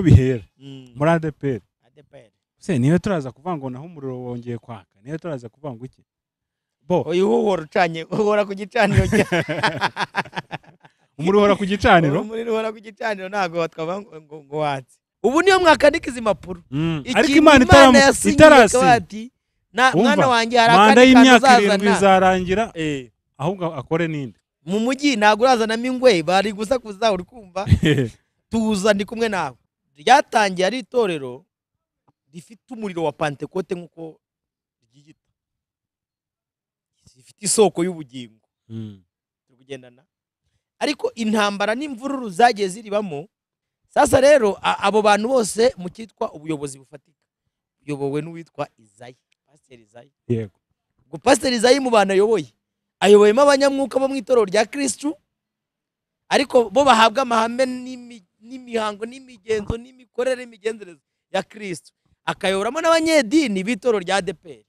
bihera muri Adepr Adepr se niyo turaza kuvuga ngo naho umuriro wongeye kwaka niyo turaza kuvuga ngo iki bo uyu uhora ucanye uhora ku gicaniro umuriro uhora ku gicaniro umuriro uhora ku gicaniro ntago watwaba ngo watse ubu niyo mwakandika izi mpapuro ariko Imana itarasi mwana wanjye hari manda akandi y'imyaka 7 izarangira ahubwo akore ninde mu mujyi ntago urazanamo ingwe bari gusakuza uri kumva tuza ndi kumwe nawe ryatangiye ari itorero rifite umuriro wa Pentecote nkuko ryigita rifite isoko y'ubugingo turi kugendana ariko intambara n'imvururu zagiye ziribamo sasa rero abo bantu bose mu cyitwa ubuyobozi bufatika uyobowe n'uwitwa Isaie Pastor Isaie yego ngo Pastor Isaie mu bana ayoboyemo abanyamwuka bo mu itorero rya Kristo ariko bo bahabwa amahame n'imihango n'imigenzo n'imikorere imigenzereze ya Kristo akayoramo n'abanyedini b'itorero rya Adepr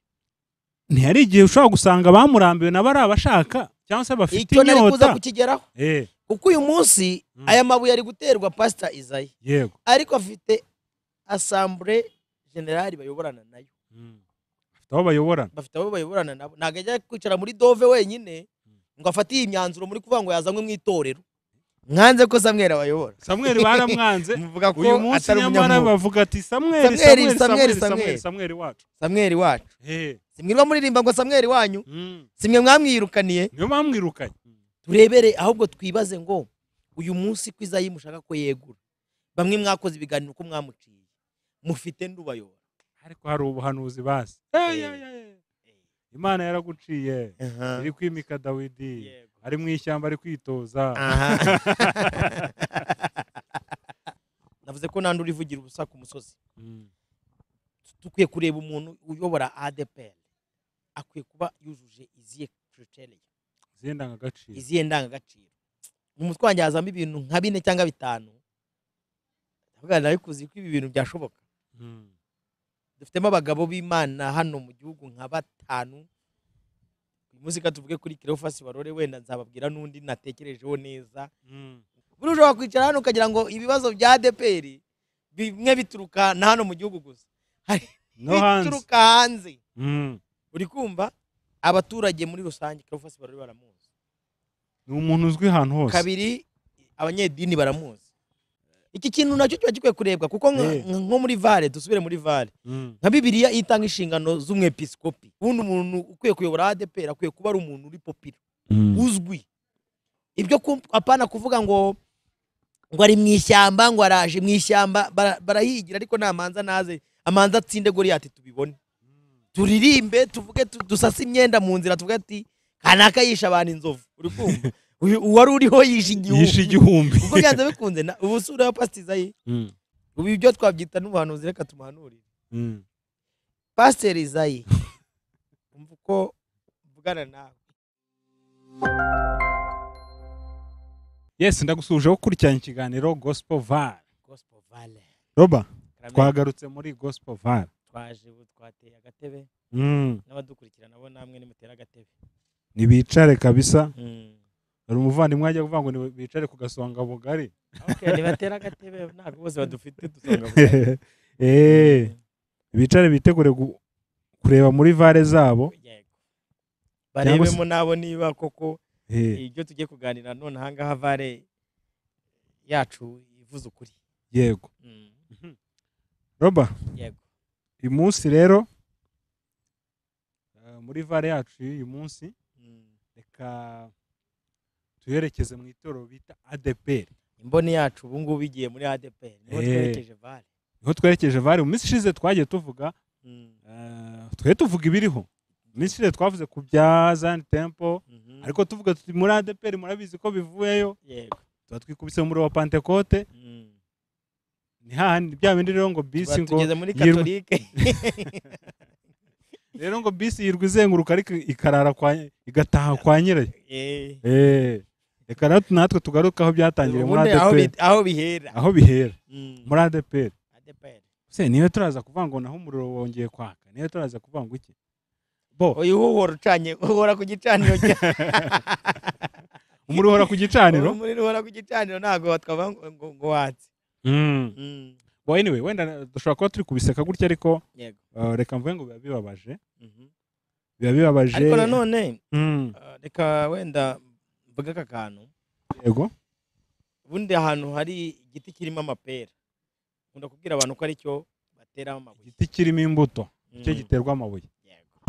ntihari igihe ushobora gusanga bamurambiwe na bari abashaka cyangwa se bafite inyota icyo nari kuza kukigeraho kuko uyu munsi aya mabuye ari guterwa Pastor Isaie yego ariko afite assemblée générale bayoborana nayo bafite abo bayoborana nabo ntago ajya kwicara muri dove wenyine ngo afatiye imyanzuro muri kuvuga ngo yazanywe mu itorero mwanze ko Samuel abayobora Samuel baramwanze muvuga ko uyu munsi nyamara bavuga ati Samuel wacu Samuel wacu simwirwa muririmba ngo Samuel wanyu simwe mwamwirukaniye niyo mwamwirukanye turebere ahubwo twibaze ngo uyu munsi ko Isaie mushaka ko yegura bamwe mwakoze ibiganiro ko mwamuciye mufite ndubayobora ariko hari ubuhanuzi basi Imana yaraguciye iri kwimika Dawidi ari mu ishyamba ari kwitoza navuze ko nandi urivugira ubusa ku musozi tukwiye kureba umuntu uyobora Adepr akwiye kuba yujuje iziye criteria iziye ndangagaciro mu mutwe wanjye hazamo ibintu nka 4 cyangwa 5 ndavuga nabikuzi ko ibi bintu byashoboka dufitemo abagabo b'Imana hano mu gihugu nka 5 muzika tuvuge kuri Cleophas Barore wenda nzababwira nundi natekerejeho neza buri ushobora kwicara hano ukagira ngo ibibazo bya Adepr bimwe bituruka na hano mu gihugu gusa bituruka hanze uri kumva abaturage muri rusange Cleophas Barore baramuzi ni umuntu uzwi ahantu hose kabiri abanyedini baramuzi iki kintu nacyo kiba gikwiye kurebwa kuko nko muri vale dusubire muri vale nka Bibiliya itanga inshingano z'umwepiskopi ubundi umuntu ukwiye kuyobora Adepr akwiye kuba ari umuntu uri popular uzwi ibyo apana kuvuga ngo ari mu ishyamba ngo araje mu ishyamba barahigira ariko namanza naze amanza atsinde Goliath tubibone turirimbe tuvuge dusase imyenda mu nzira tuvuge ati kanaka yisha abantu inzovu uri kumva uwari uriho yisha igihumbi kuko byanze bikunze ubusura ya Pastor Isaie ubu ibyo twabyita n'ubuhanuzi reka tumuhanurire Pastor Isaie umva uko mvugana nawe yes ndagusuje gukurikirana ikiganiro Gospel Vale Roba twagarutse muri Gospel Vale twaje twateye agatebe n'abadukurikirana bo namwe nimutera agatebe nibicare kabisa hari umuvandimwe ajya kuvuga ngo bicare ku gasonga bugari nibatera agatebe ntabwo bose badufite dusonga bugari bicare bitegure kureba muri vale zabo barebemo nabo niba koko ibyo tugiye kuganira none ahangaha vale yacu ivuze ukuri yego Roba yego uyu munsi rero muri vale yacu uyu munsi reka tuyerekeze mu itorero bita Adepr imboni yacu ubu ngubu bigiye muri Adepr niho twerekeje vale mu minsi ishize twagiye tuvuga tuvuga ibiriho mu minsi ishize twavuze ku bya Zion Temple ariko tuvuga tuti muri Adepr murabizi ko bivuyeyo tuba twikubise muri wa Pentecote ni hahandi bya bindi rero ngo bisi ngo tugeze muri Katolike rero ngo bisi yirwa izenguruka ariko ikarara igataha kwa nyirayo reka natwe tugaruka aho byatangiriye muri Adepr aho bihera muri Adepr se niyo turaza kuvuga ngo naho umuriro wongeye kwaka niyo turaza kuvuga ngo iki bo uyu uhora ucanye uhora ku gicaniro umuriro uhora ku gicaniro umuriro uhora ku gicaniro ntago watwaba ngo watse Well, anyway, wenda dushobora kuba turi kubiseka gutya ariko yego reka mvuge ngo biba bibabaje. Biba bibabaje. ariko nanone reka wenda mvuga aka kantu. Yego. Ubundi ahantu hari igiti kirimo amapera nkunda kubwira abantu ko ari cyo bateraho amabuye. Igiti kirimo imbuto cyo giterwa amabuye. Yego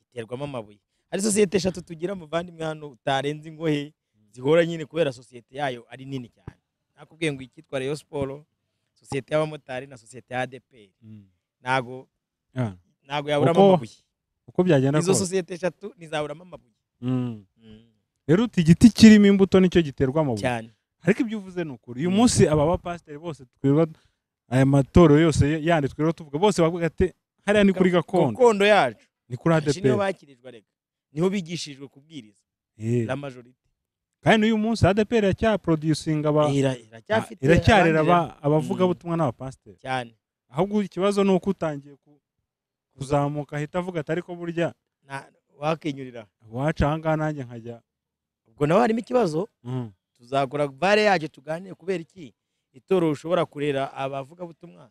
giterwamo amabuye. Hari sosiyete 3 tugira muvandimwe hano utarenze ingohe zihora nyine kubera sosiyete yayo ari nini cyane. Nakubwiye ngo ikitwa Rayon Sport, sosiyete y'abamotari na sosiyete ya Adepr. Nago yabura amabuye. Uko byagenda izo sosiyete 3 nizaburamo amabuye. Rero igiti kirimo imbuto nicyo giterwa amabuye cyane. Ariko ibyo uvuze n'ukuri uyu munsi aba bapasiteri bose twirwa aya matoro yose yandi twirwa tuvuga bose bavuga ati hariya ni kuri gakondo yacu ni kuri Adepr. Niho bakirijwe rega niho bigishijwe kubwiriza la majority. Kandi uyu munsi Adepr yacyaproducinga iracyarera abavuga butumwa n'abapasiteri cyane. Ahubwo ikibazo nuko utangiye kuzamuka ahita avuga ati ariko burya wakinyurira waca hanga nanjye nkajya. Ubwo nawe harimo ikibazo tuzakora bare yaje tuganire kubera iki itoro ushobora kurera abavuga butumwa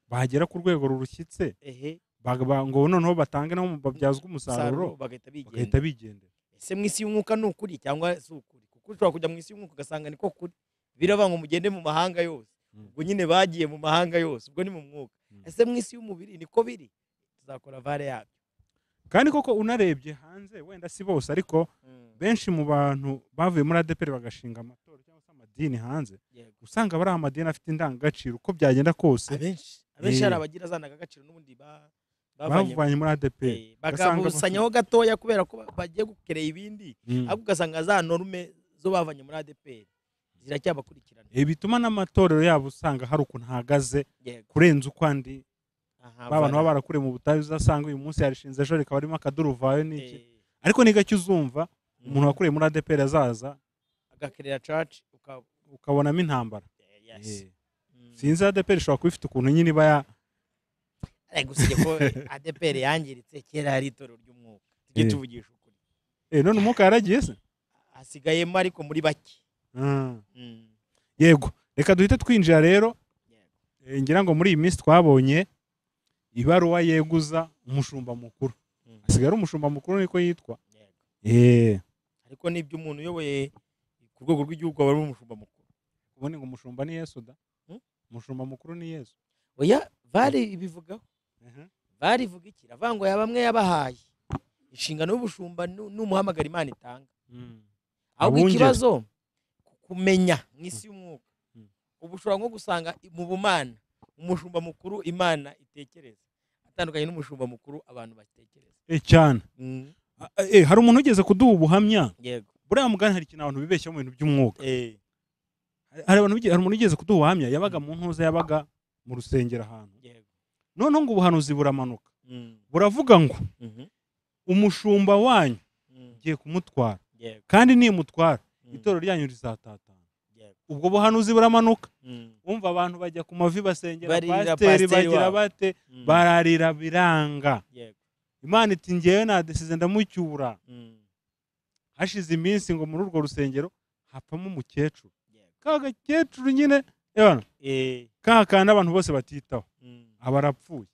bagera ku rwego rurushyitse ngo noneho batange no babyazwa umusaruro bagahita bigendera. Ese mwisi y'umwuka n'ukuri cyangwa si ukuri? Kuko ushobora kujya mwisi y'umwuka ugasanga niko kuri biraba ngo mugende mu mahanga yose. Ubwo nyine bagiye mu mahanga yose ubwo ni mu mwuka. Ese mwisi y'umubiri niko biri? Tuzakora bare yabyo. Kandi koko unarebye hanze wenda si bose ariko benshi mu bantu bavuye muri Adepr bagashinga amatora cyangwa se amadini hanze usanga bari amadini afite indangagaciro uko byagenda kose. Abenshi hari abagira zandangagaciro n'ubundi bavanye muri Adepr bagabusanyaho gatoya kubera ko bagiye gukereye ibindi ahubwo ugasanga za norme zo bavanye muri Adepr ziracyabakurikirana. Bituma n'amatorero yabo usanga hari ukuntu hahagaze kurenza uko andi. Abantu baba barakure mu butayu uzasanga uyu munsi yarishinze ejo rikaba arimo akaduruvayo n'iki. Ariko ni gake uzumva umuntu wakuriye muri Adepr azaza agakerera church ukabonamo intambara. Sinzi Adepr ishobora kuba ifite ukuntu nyine iba gusige ko Adepr yangiritse kera hari itorero ry'umwuka tujye tuvugisha ukuri. None umwuka yaragiye se hasigayemo ariko muri bake. Yego reka duhite twinjira rero. Ngira ngo muri iyi minsi twabonye ibaruwa yeguza umushumba mukuru. Asigara umushumba mukuru niko yitwa. Ariko nibyo umuntu uyoboye ku rwego rw'igihugu aba ari umushumba mukuru. Ubone ngo umushumba ni Yesu da. Umushumba mukuru ni Yesu. Oya bari ibivugaho. Bari vuga iki? Ravango ya bamwe yabahaye inshingano y'ubushumba n'umuhamagara Imana itanga. Ahubwo ikibazo kumenya mwisi y'umwuka. Ubushobora nko gusanga mu bumana umushumba mukuru Imana itekereza atandukanye n'umushumba mukuru abantu batekereza. Cyane. Hari umuntu ugeze kuduha ubuhamya. Yego. Buriya mugani hari ikintu abantu bibeshya mu bintu by'umwuka. Hari umuntu ugeze kuduha ubuhamya yabaga mu ntuza yabaga mu rusengero ahantu. Yego. Noneho ngo ubuhanuzi buramanuka. Buravuga ngo umushumba wanyu giye kumutwara. Kandi nimutwara itorero ryanyu rizatatana. Ubwo buhanuzi buramanuka. Umva abantu bajya ku mavi basengera pasiteri bagira bate bararira biranga. Imana iti ngewe nadesize ndamucyura. Hashize iminsi ngo muri urwo rusengero hapamo umukecuru. Kagakecuru nyine kakana abantu bose batitaho. Abarapfuye.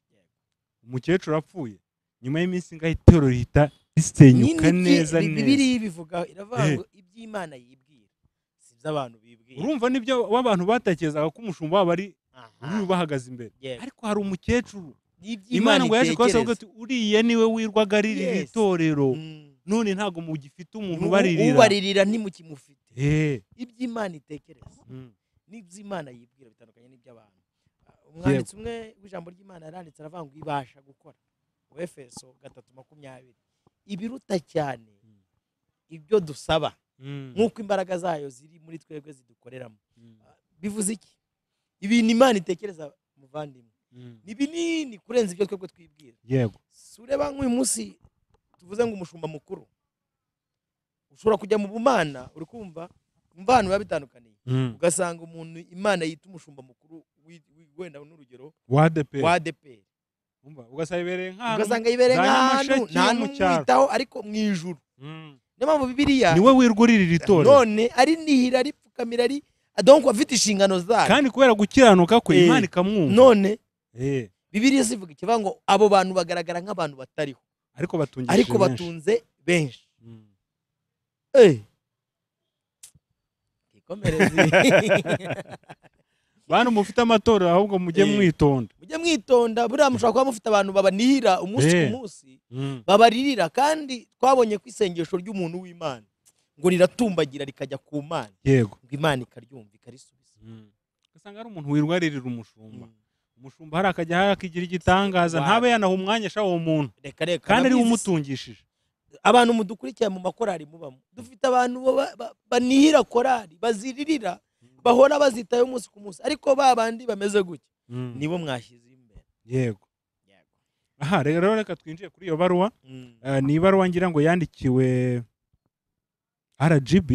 Umukecuru apfuye. Nyuma y'iminsi ngaho itorero rihita risenyuka neza neza. Bibiri bivuga iravango iby'Imana yibwira. Abantu bibwira. Urumva nibyo w'abantu batakezaga ko umushumba wabo ari bahagaze imbere. Ariko hari umukecuru Imana ngo yaje kwasavuga ati uriye niwe wirwaga aririra itorero. None ntago mugifite umuntu baririra. Ubaririra ntimukimufite. Iby'Imana itekereza. N'iby'Imana yibwira bitandukanye n'iby'abantu. Umwanditsi umwe w'ijambo ry'Imana yaranditse aravango ibasha gukora. Efeso 3:20. Ibiruta cyane ibyo dusaba. Nkuko imbaraga zayo ziri muri twebwe zidukoreramo. Bivuze iki? Ibintu Imana itekereza muvandimwe ni binini kurenza ibyo twebwe twibwira. Yego. Sureba nk'uyu munsi tuvuze ngo umushumba mukuru ushobora kujya mu bumana uri kumva abantu babitandukaniye ugasanga umuntu Imana yita umushumba mukuru wenda n'urugero wa Adepr. Ugasanga nk'ahantu nta n'umwitaho ariko mu ijuru. Niyo mpamvu Bibiliya niwe wirwurira itorero none ari nihira aripfukamira ari donc afite inshingano zayo kandi kubera gukiranuka kwe Imana ikamwumva. none Bibiliya sivuga ikivuga ngo abo bantu bagaragara nk'abantu batariho ariko batunze benshi. Bantu mufite amatora ahubwo mujye mwitonda. Mujye mwitonda buriya mushobora kuba mufite abantu babanihira umunsi ku munsi babaririra, kandi twabonye ko isengesho ry'umuntu w'Imana ngo riratumbagira rikajya ku Mana. Yego. Ngo Imana ikaryumva ikarisubiza. Ugasanga ari umuntu wirwaririra umushumba. Umushumba hari akajya harakigira igitangaza ntabe yanaha umwanya sha uwo muntu. Kandi ari umutungishije. Abantu mudukurikiye mu makorari mubamo dufite abantu banihira korari baziririra bahora bazitayo umunsi ku munsi, ariko babandi bameze gutya nibo mwashyize imbere. Yego. Aha rero reka twinjiye kuri iyo baruwa. Ni ibaruwa ngira ngo yandikiwe RGB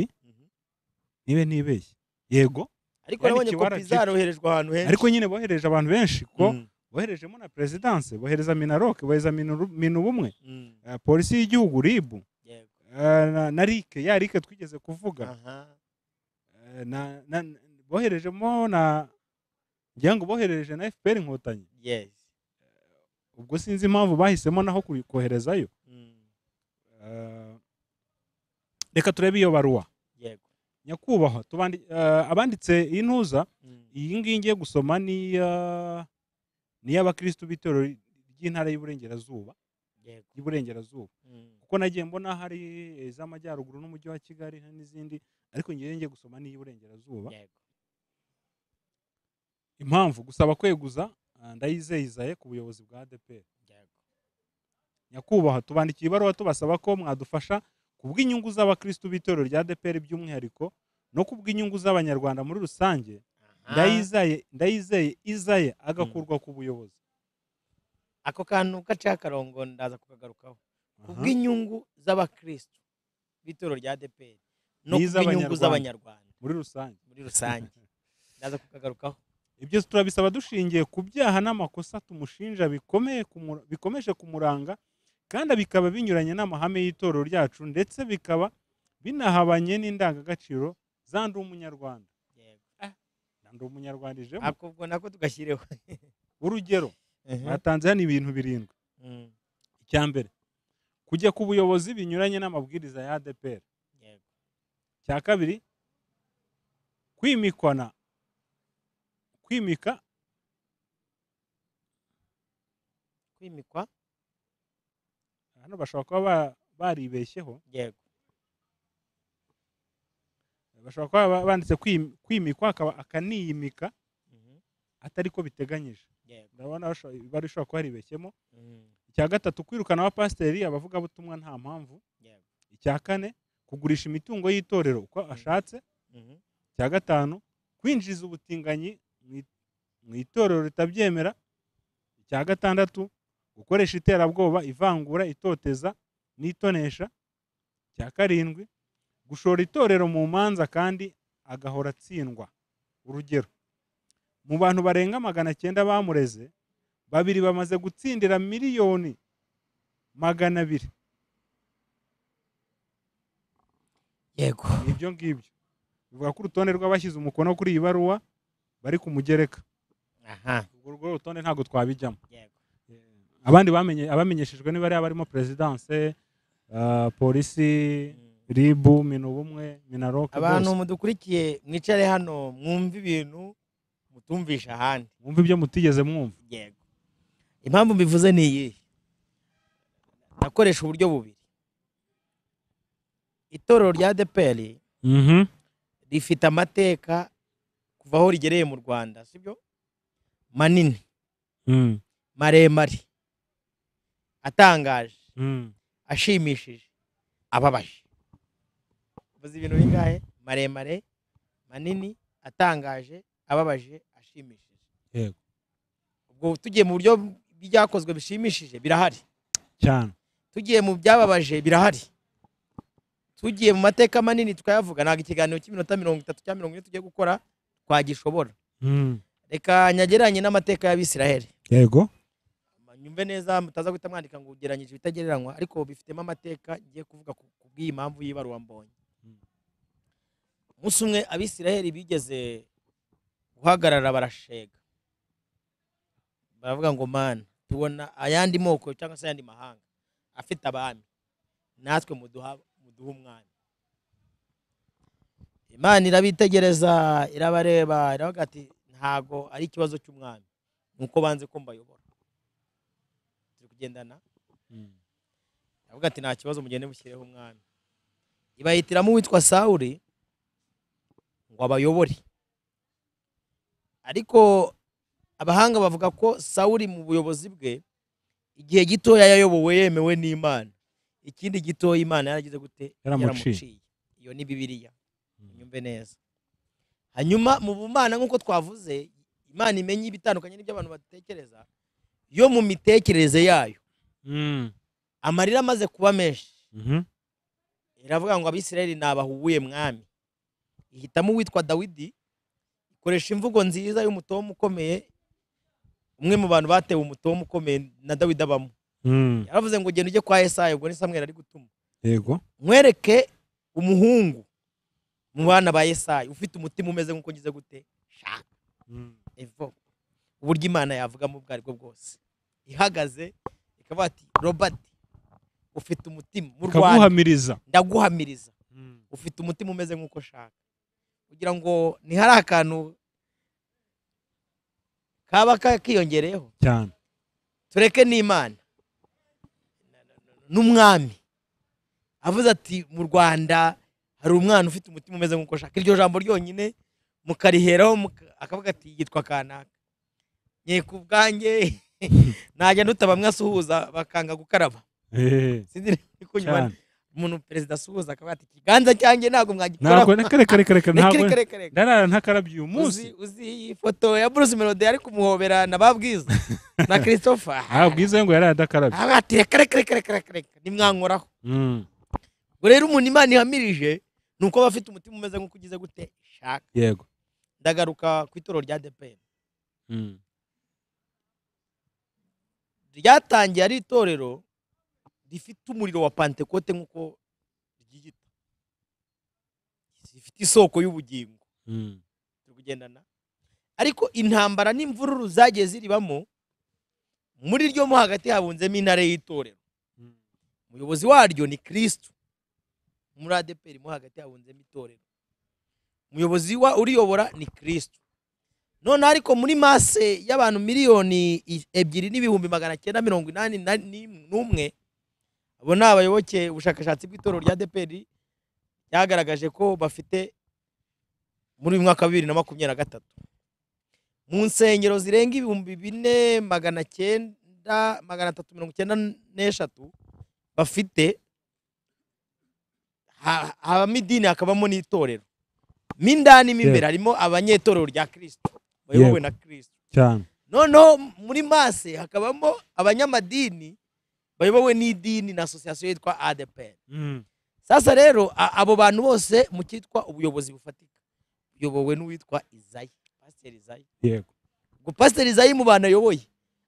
nibe nibeshye. Yego. Ariko nabonye kopi zaroherejwe ahantu henshi. Ariko nyine bohereje abantu benshi ko boherejemo na presidence, bohereza Minaroke, bohereza Minubumwe, polisi y'igihugu RIB, na RIK, ya RIK twigeze kuvuga. Boherejemo na ngira ngo bohereje na FPR Inkotanyi. Yes. Ubwo sinzi impamvu bahisemo naho koherezayo. Reka turebe iyo baruwa. Yego. Nyakubahwa abanditse intuza iyi ngiyi ngiye gusoma ni y'abakristo b'Itorero ry'Intara y'Iburengerazuba. Yego. y'Iburengerazuba. Kuko nagiye mbona hari iz'amajyaruguru n'umujyi wa Kigali n'izindi, ariko ngiye gusoma ni y'Iburengerazuba. Yego. Impamvu gusaba kweguza Ndayizeye Isaie ku buyobozi bwa Adepr. Yego. Nyakubahwa tubandikiye ibaruwa tubasaba ko mwadufasha kubw'inyungu z'abakristo b'Itorero rya Adepr by'umwihariko no kubw'inyungu z'abanyarwanda muri rusange. Ndayizeye Isaie agakurwa ku buyobozi. Ako kantu gaca akarongo ndaza kukagarukaho. Kubw'inyungu z'abakristo b'Itorero rya Adepr no kubw'inyungu z'abanyarwanda muri rusange. Ndaza kukagarukaho. Ibyo turabisaba dushingiye ku byaha n'amakosa tumushinja bikomeje kumuranga, kandi bikaba binyuranye n'amahame y'itorero ryacu, ndetse bikaba binahabanye n'indangagaciro za ndi umunyarwanda. Ndi umunyarwanda ijemo akubwo nako tugashyireho urugero. Batanze hano ibintu 7. Icya mbere, kujya ku buyobozi binyuranye n'amabwiriza ya Adepr. Icya kabiri, kwimikwa hano bashobora kuba baribeshyeho. Yego. Bashobora kuba banditse kwimikwa akaniyimika atari ko biteganyije. Ndabona bari shobora kuba baribeshyemo. Icya gatatu, kwirukana abapasiteri abavugabutumwa nta mpamvu. Icya kane, kugurisha imitungo y'itorero uko ashatse. Icya gatanu, kwinjiza ubutinganyi mu itorero ritabyemera. Icya gatandatu, gukoresha iterabwoba, ivangura, itoteza n'itonesha. Icya karindwi, gushora itorero mu manza kandi agahora atsindwa. Urugero, mu bantu barenga 900 bamureze, 2 bamaze gutsindira miliyoni 200. Yego. Ibyo ngibyo bivuga ko urutonde rw'abashyize umukono kuri iyi baruwa bari kumugereka. Urwo rutonde ntago twabijyamo. Yego. Abandi abamenyeshejwe niba ari abarimo presidence, polisi, RIB, Minubumwe, Minaroke. Abantu mudukurikiye mwicare hano mwumva ibintu mutumvisha ahandi, mwumva ibyo mutigeze mwumva. Yego. Impamvu mbivuze ni iyi, nakoresha uburyo bubiri. Itorero rya Adepr rifite amateka kuva aho rigereye mu Rwanda, sibyo? Manini, maremare, atangaje, ashimishije, ababaje. Uvuze ibintu bingahe? Maremare, manini, atangaje, ababaje, ashimishije. Yego. Ubwo tugiye mu buryo byakozwe bishimishije birahari cyane, tugiye mu byababaje birahari, tugiye mu mateka manini tukayavuga. Ntago ikiganiro cy'iminota 30 cyangwa 40 tugiye gukora twagishobora. Reka nyageranye n'amateka y'Abisiraheli. Yego. Nyumve neza mutaza guhita mwandika ngo ugeranyije bitagereranywa, ariko bifitemo amateka ngiye kuvuga kubw'iyi mpamvu y'ibaruwa mbonye. umunsi umwe abisiraheli bigeze guhagarara barashega, baravuga ngo mana, tubona ayandi moko cyangwa se ayandi mahanga afite abami, natwe muduha umwami. Imana irabitegereza, irabareba, iravuga ati ntago ari ikibazo cy'umwami, nuko banze ko mbayobora. Turi kugendana, iravuga ati nta kibazo, mugende mushyireho umwami. Ibahitiramo uwitwa Sawuli ngo abayobore. Ariko abahanga bavuga ko Sawuli mu buyobozi bwe igihe gitoya yayobowe yemewe n'Imana, ikindi gitoya Imana yaragize gute, yaramuciye. Iyo ni Bibiliya, nyumve neza. Hanyuma mu bumana nk'uko twavuze, Imana imenye ibitandukanye n'ibyo abantu batekereza. Yo mu mitekerereze yayo amarira amaze kuba menshi, iravuga ngo abisirayeli nabahubuye mwami. Ihitamo uwitwa Dawidi, ikoresha imvugo nziza y'umutomo ukomeye. Umwe mu bantu batewe umutomo ukomeye na Dawidi abamo, yaravuze ngo genda ujye kwa Isaie, ubwo ni Samweli ari gutuma. Yego, mwereke umuhungu mu bana ba Isaie ufite umutima umeze nk'uko ngize gute, shaka. Evo uburyo Imana yavuga mu bwari bwo bwose, ihagaze ikavuga ati Robert, ufite umutima mu Rwanda, ndaguhamiriza, ufite umutima umeze nk'uko shaka. Kugira ngo ni hari akantu kaba kiyongereyeho cyane, tureke n'Imana n'umwami avuze ati mu Rwanda hari umwana ufite umutima umeze nk'uko shaka. Iryo jambo ryonyine mukariheraho, akavuga ati yitwa kanaka. Nyeko ubwanjye najya ndutaba mwasuhuza bakanga gukaraba, sinzi ko nyuma umuntu perezida asuhuza akavuga ati ikiganza cyanjye ntago mwagikora, ntago ndarara ntakarabye uyu munsi. Uzi ifoto ya Bruce Melody ari kumuhobera na babwiza na Cleophas, bwiza ngo yari adakarabye, ati reka nimwankoraho. Ngo rero umuntu Imana ihamirije nuko bafite umutima umeze nk'uko ugize gute, shaka. Yego, ndagaruka ku itorero rya Adepr. Ryatangiye ari itorero rifite umuriro wa Pentecote nk'uko ryigita, rifite isoko y'ubugingo. Turi kugendana, ariko intambara n'imvururu zagiye ziribamo, muri ryo mo hagati habunzemo intare y'itorero. Umuyobozi waryo ni Kristo. Muri Adepr mo hagati habunzemo itorero, umuyobozi uriyobora ni Kristo. None ariko muri masse y'abantu miliyoni 2,981 abo ni abayoboke. Ubushakashatsi bw'itorero rya Adepr byagaragaje ko bafite muri mwaka 2023 mu nsengero zirenga 4,393 bafite habamo idini, hakabamo n'itorero. Mindani mimbere harimo abanyetorero rya Kristo bayobowe na Kristo cyane. Noneho muri masse hakabamo abanyamadini bayobowe n'idini na association yitwa Adepr. Sasa rero abo bantu bose mu cyitwa ubuyobozi bufatika uyobowe n'uwitwa Isaie, Pastor Isaie. Yego, ngo Pastor Isaie mu bantu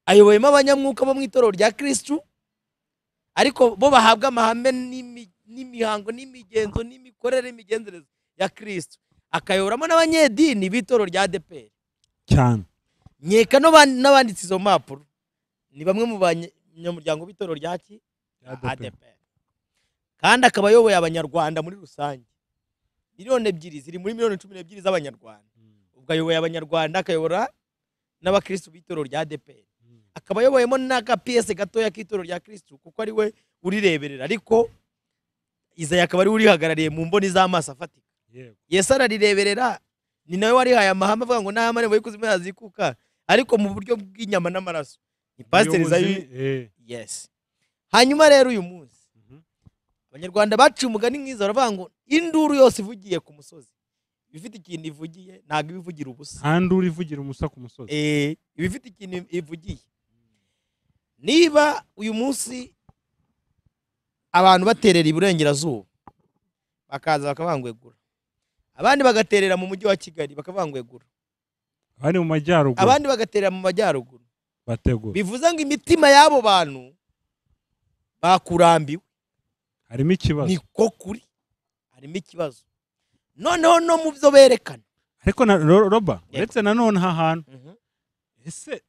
ayoboyemo abanyamwuka bo mu itorero rya Kristo, ariko bo bahabwa amahame n'imihango n'imigenzo n'imikorere n'imigenzereze ya Kristo, akayoboramo n'abanyedini b'itorero rya Adepr cyane. Nyeka n'abanditsi izo mpapuro ni bamwe mu banyamuryango b'itorero rya Adepr, kandi akaba ayoboye abanyarwanda muri rusange. Miliyoni 2 ziri muri miliyoni 12 z'abanyarwanda. Ubwo ayoboye abanyarwanda, akayobora n'abakristo b'itorero rya Adepr, akaba ayoboyemo n'aka-PS gatoya k'itorero rya Kristo kuko ari we urireberera, ariko Isaie akaba ari urihagarariye mu mboni z'amaso afatika. Yesu ararireberera, ni nawe warihaye amahame avuga ngo nta marembo y'ikuzimu yazikuka, ariko mu buryo bw'inyama n'amaraso ni Pastor Isaie. Yes. Hanyuma rero uyu munsi abanyarwanda baciye umugani mwiza, baravuga ngo induru yose ivugiye ku musozi ibifite ikintu ivugiye, ntago ibivugira ubusa. Handuru ivugira umusa ku musozi, ibifite ikintu ivugiye. Niba uyu munsi abantu baterera iburengerazuba bakaza bakabangwegura, abandi bagaterera mu mujyi wa Kigali bakavangwegura, abandi mu majyaruguru, abandi bagaterera mu majyaruguru bategura, bivuze ngo imitima y'abo bantu bakurambiwe. Harimo ikibazo, niko kuri, harimo ikibazo. noneho no mu byo berekana. ariko roba uretse nanone aha hantu ese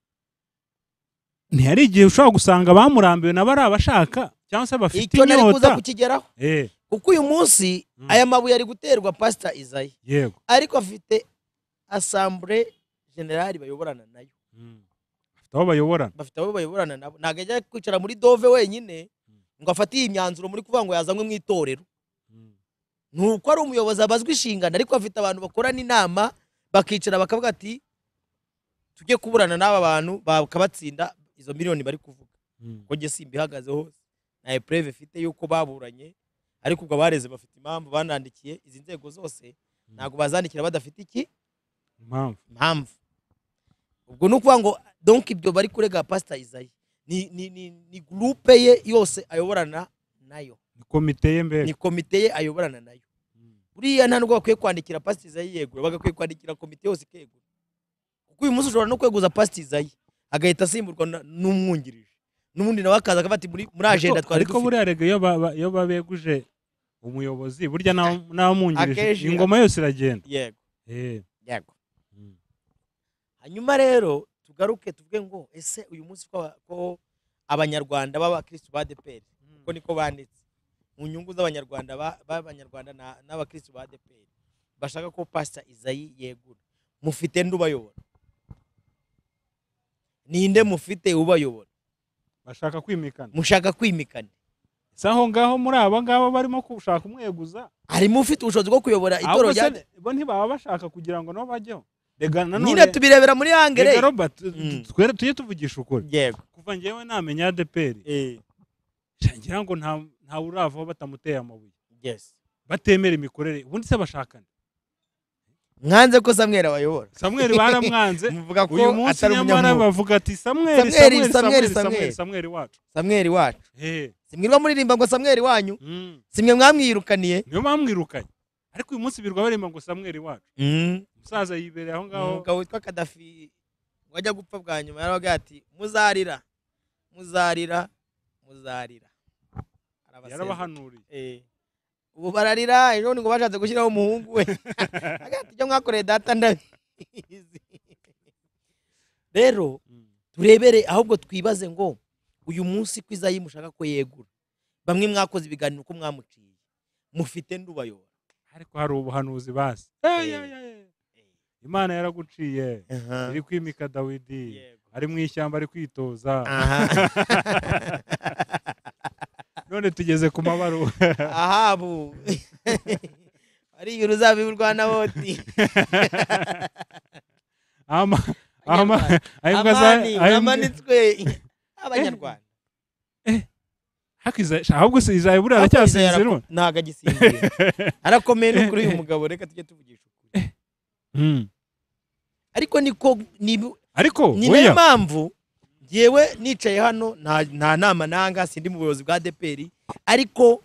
ntihari igihe ushobora gusanga bamurambiwe n'abari abashaka cyangwa se bafite icyo nari kuza inyota kukigeraho kuko uyu munsi aya mabuye ari guterwa Pastor Isaie yego ariko afite assemblée générale bayoborana nayo bafite abo bayoborana nabo ntago ajya kwicara muri dove wenyine ngo afatiye imyanzuro muri kuvuga ngo yazanywe mu itorero nuko ari umuyobozi abazwa inshingano ariko afite abantu bakorana inama bakicara bakavuga ati tujye kuburana n'aba bantu bakabatsinda izo miliyoni bari kuvuga ko nge simbihagaze hose na preve ifite yuko baburanye ariko ubwo bareze bafite impamvu banandikiye izi nzego zose ntago bazandikira badafite iki impamvu ubwo nukuvuga ngo donc ibyo bari kurega Pastor Isaie ni groupe ye yose ayoborana nayo ni komite ye ayoborana nayo buriya nta nubwo bakwiye kwandikira Pastor Isaie yegura bagakwiye kwandikira komite yose ikegura kuko uyu munsi ushobora no kweguza Pastor Isaie agahita asimburwa n'umwungirije n'ubundi nawe akaza akafata muri agenda twari dufite ariko buriya rega iyo babeguje umuyobozi burya n'abamwungirije ingoma yose iragenda yego hanyuma rero tugaruke tuvuge ngo ese uyu munsi ko abanyarwanda b'abakristo ba Adepr kuko niko banditse mu nyungu z'abanyarwanda b'abanyarwanda n'abakristo ba Adepr bashaka ko Pastor Isaie yegura mufite ndubayobora ninde mufite ubayobora mushaka kwimikana saho ngaho muri aba ngabo barimo kushaka umweguza harimo ufite ubushobozi bwo kuyobora itoro rya bo ntibaba bashaka kugira ngo no bajyeho nyine tubirebera muri angere twere tujye tuvugisha ukuri yego kuva ngewe namenya Adepr ngira ngo nta uravaho batamuteye amabuye batemera imikorere ubundi se bashakana mwanze ko Samuel abayobora Samuel baramwanze muvuga ko uyu munsi nyamara bavuga ati Samuel wacu simwirwa muririmba ngo Samuel wanyu simwe mwamwirukaniye niyo mwamwirukanye ariko uyu munsi birwa barimba ngo Samuel wacu umusaza yibereye aho ngaho umugabo witwa Kadafi wajya gupfa bwa nyuma yaravuga ati muzarira yarabahanuriye ubu bararira ejo ngo bashatse gushyiraho umuhungu we agati cyo mwakoreye data ndabizi rero turebere ahubwo twibaze ngo uyu munsi ko Isaie mushaka ko yegura bamwe mwakoze ibiganiro ko mwamuciye mufite ndubayobora ariko hari ubuhanuzi basi Imana yaraguciye iri kwimika Dawidi ari mu ishyamba ari kwitoza none tugeze ku mabaruwa Ahabu ari uruzabibu rwa Naboti amanitswe abanyarwanda ahubwo se Isaie buriya aracyasinzira ntago agisinzira arakomeye no kuri uyu mugabo reka tujye tuvugisha ukuri ariko ni niyo mpamvu ngewe nicaye hano nta nama nanga sindi mu buyobozi bwa Adepr ariko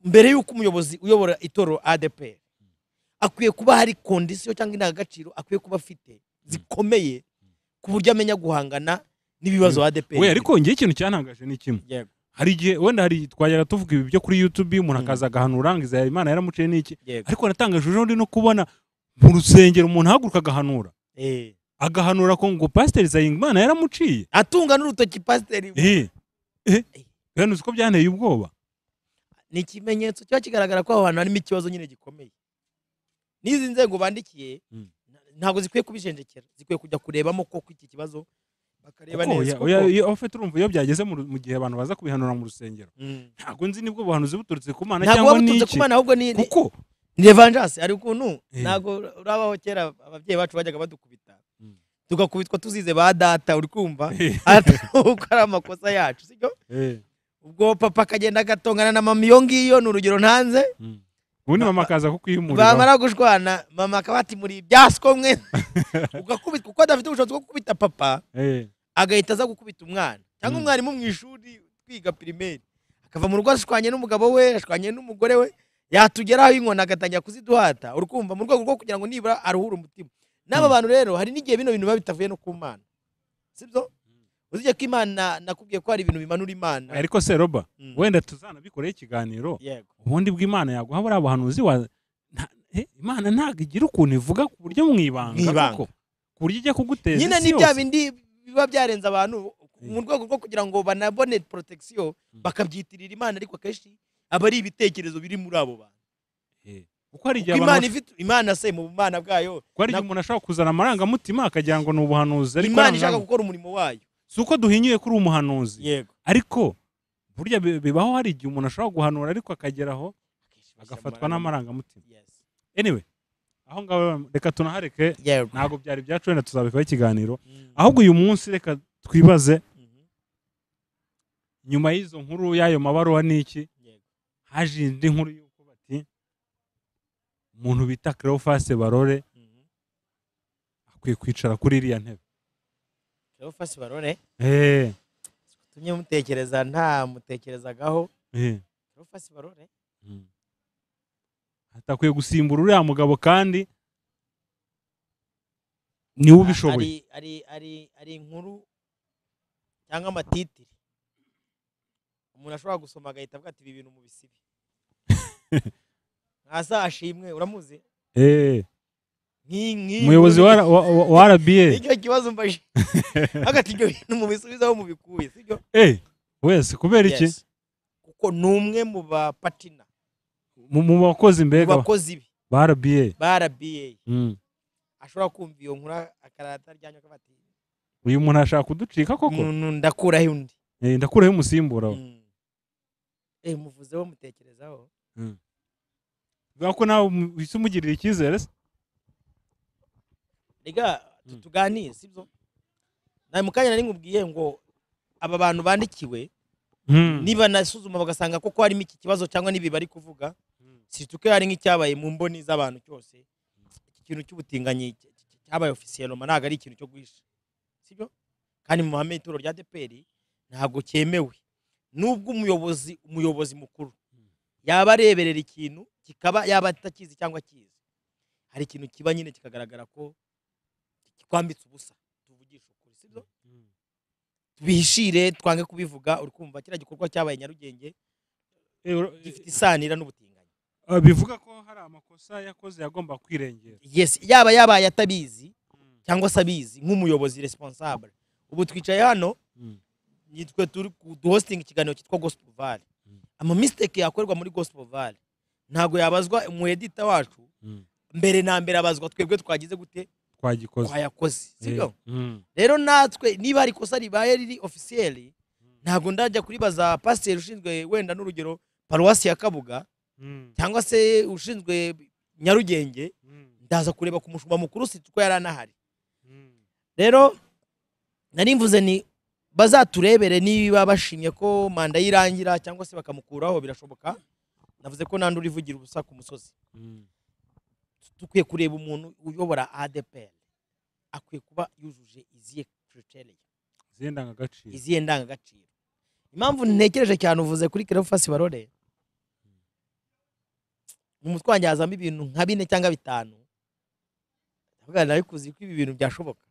mbere y'uko umuyobozi uyobora itoro Adepr akwiye kuba hari condition cyangwa indangagaciro akwiye kuba afite zikomeye ku buryo amenya guhangana n'ibibazo Adepr ariko ngiye ikintu cyantangaje ni kimwe hari igihe wenda hari twajyaga tuvuga ibi byo kuri YouTube umuntu akaza agahanura ngo Isaie Imana yaramuciye n'iki ariko natangaje undi no kubona mu rusengero umuntu ahaguruka agahanura agahanura ko ngo Pastor Isaie Imana yaramuciye atunga n'urutoki Pastor bene uko byanteye ubwoba ni ikimenyetso cyo kigaragara ko aho hantu harimo ikibazo nyine gikomeye n'izi nzego bandikiye ntabwo zikwiye kubijenjekera zikwiye kujya kurebamo ko iki kibazo bakareba neza iyo ufite urumva iyo byageze mu gihe abantu baza kubihanura mu rusengero ntabwo nzi nibwo buhanuzi buturutse ku Mana cyangwa n'iki ahubwo ni kuko ni evangelist ari ukuntu ntabwo urabaho kera ababyeyi bacu bajyaga badukubita tugakubitwa tuzize ba data uri kumva uko ari amakosa yacu sibyo ubwo papa akagenda agatongana na mama iyo ngiyo ni urugero ntanze ubundi mama akaza kukwihumurira bamara gushwana mama akabati muri byasiko mwe ugakubita kuko adafite ubushobozi bwo gukubita papa agahita aza gukubita umwana cyangwa umwarimu mu ishuri twiga primaire akava mu rugo ashwanye n'umugabo we ashwanye n'umugore we yatugeraho inkona agatangira kuziduhata urukumva mu rwego rwo kugira ngo nibura aruhure umutima n'aba bantu rero hari n'igihe bino bintu biba bitavuye no ku Mana sibyo uzije ko Imana nakubwiye ko hari ibintu bimanura Imana ariko se Roba wenda tuzanabikoreye ikiganiro ubundi bw'Imana yaguha bari abahanuzi Imana ntago igira ukuntu ivuga ku buryo mwibanga koko ku buryo ijya kuguteza nyine isi ni bya yose. bindi biba byarenze abantu mu rwego rwo kugira ngo banabone protection bakabyitirira Imana, ariko akenshi aba ari ibitekerezo biri muri abo bantu. Kuko hari igihe Imana ifite Imana se mu bumana bwayo, ko hari igihe umuntu ashobora kuzana amarangamutima akagira ngo ni ubuhanuzi, ariko Imana ishaka gukora umurimo wayo. si uko duhinyuye kuri umuhanuzi, Yego, ariko burya bibaho hari igihe umuntu ashobora guhanura ariko akageraho agafatwa n'amarangamutima. Anyway, aho ngaho reka tunahareke, ntago byari byacu, wenda tuzabikaho ikiganiro. Ahubwo uyu munsi reka twibaze, nyuma y'izo nkuru y'ayo mabaruwa n'iki, haje indi nkuru y'uko bati umuntu bita Cleophas Barore akwiye kwicara kuri iriya ntebe. Cleophas Barore tumye mutekereza nta mutekerezagaho. Cleophas Barore atakwiye gusimbura uriya mugabo, kandi niwe ubishoboye. ari inkuru cyangwa amatitiri umuntu ashobora gusoma agahita avuga ati ibi bintu mu bisibi. Nkasa Ashimwe, uramuzi? Umuyobozi wa RBA. Icyo kibazo mbaje hagati ibyo bintu mu bisubizaho mu bikuye, sibyo? Wese kubera iki? Kuko numwe mu ba patina mu bakozi mbega bakozi ba RBA ashobora kumva iyo nkuru akarata ryanya akabati uyu muntu ashaka kuducika koko, ndakuraho undi, ndakuraho umusimbura. muvuzeho mutekerezaho ko nawe wise umugirira icyizere se. Rega tuganire, sibyo? Nawe mukanya nari nkubwiye ngo aba bantu bandikiwe niba nasuzuma bagasanga koko harimo iki kibazo cyangwa nibi bari kuvuga, situke hari nk'icyabaye mu mboni z'abantu cyose, iki kintu cy'ubutinganyi cyabaye officiel ntago ari ikintu cyo guhisha, sibyo? Kandi mu mahame y'ituro rya Adepr ntago cyemewe, nubwo umuyobozi mukuru yaba areberera ikintu kikaba yaba atakizi cyangwa kizi, hari ikintu kiba nyine kikagaragara ko kikwambitse ubusa, tuvugisha ukuri, sibyo? Tubihishire twange kubivuga. Uri kumva kira gikorwa cyabaye Nyarugenge gifite isanira n'ubutinganyi, bivuga ko hari amakosa yakoze yagomba kwirengera. Yes, yabaye atabizi cyangwa sabizi nk'umuyobozi responsable. Ubu twicaye hano nitwe turi hosting ikiganiro cyitwa Gospel Valley. Ama mistake yakorwa muri Gospel Valley ntago yabazwa mu editor wacu, mbere na mbere abazwa twebwe twagize gute twayakoze, sibyo? Rero natwe niba ari kosa ribaye riri officiel, ntago ndajya kuribaza pastor ushinzwe wenda n'urugero paruwasi ya Kabuga cyangwa se ushinzwe Nyarugenge, ndaza kureba ku mushumba mukuru situko yaranahari. Rero nari mvuze ni bazaturebere niba bashimye ko manda yirangira cyangwa se bakamukuraho, birashoboka. Navuze ko nandi urivugira ubusa ku musozi. Tukwiye kureba umuntu uyobora Adepr akwiye kuba yujuje iziye criteria, iziye ndangagaciro. Impamvu ntekereje cyane uvuze kuri Cleophas Barore, mu mutwe wanjye hazamo ibintu nka 4 cyangwa 5. Ndavuga nawe kuzi ko ibi bintu byashoboka.